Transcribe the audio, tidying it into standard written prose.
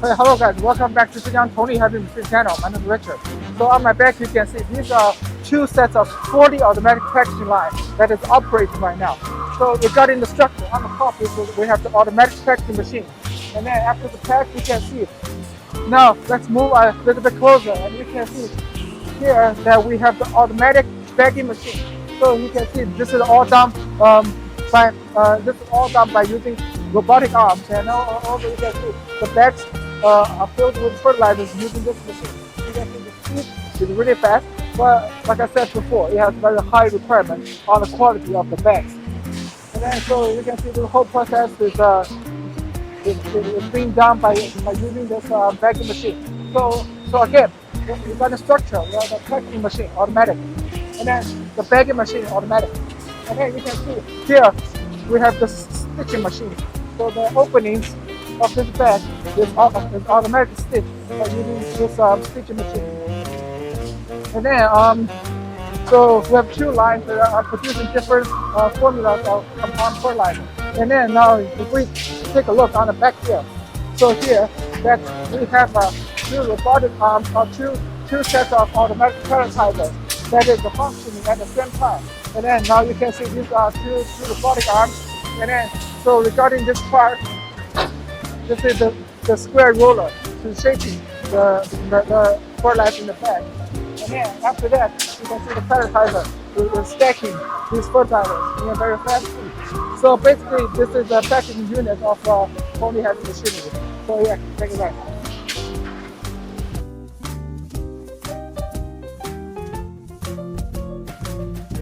Hey, hello guys, welcome back to Zhejiang Tongli Heavy Machine channel. My name is Richard. So on my back you can see these are two sets of 40 automatic packaging line that is operating right now. So regarding the structure, on the top we have the automatic packaging machine. And then after the pack you can see. Now let's move a little bit closer and you can see here that we have the automatic bagging machine. So you can see this is all done by using robotic arms, and also you can see the bags are filled with fertilizers using this machine. You can see the speed is really fast, but like I said before, it has very high requirements on the quality of the bags. And then so you can see the whole process is being done by using this bagging machine. So again, we got the structure, we have the packaging machine automatic, and then the bagging machine automatic. And then you can see here we have the stitching machine. So the openings of this bag is automatically stitched by using this stitching machine. And then so we have two lines that are producing different formulas of compound fertilizer. And then now if we take a look on the back here, so here that we have two robotic arms or two sets of automatic fertilizers that is functioning at the same time. And then now you can see these are two robotic arms. And then so regarding this part, this is the square roller to shaping the fertilizer in the bag. And then after that, you can see the fertilizer is stacking these fertilizers in a very fast speed. So basically, this is the packaging unit of Tongli Heavy Machinery. So yeah, take it back.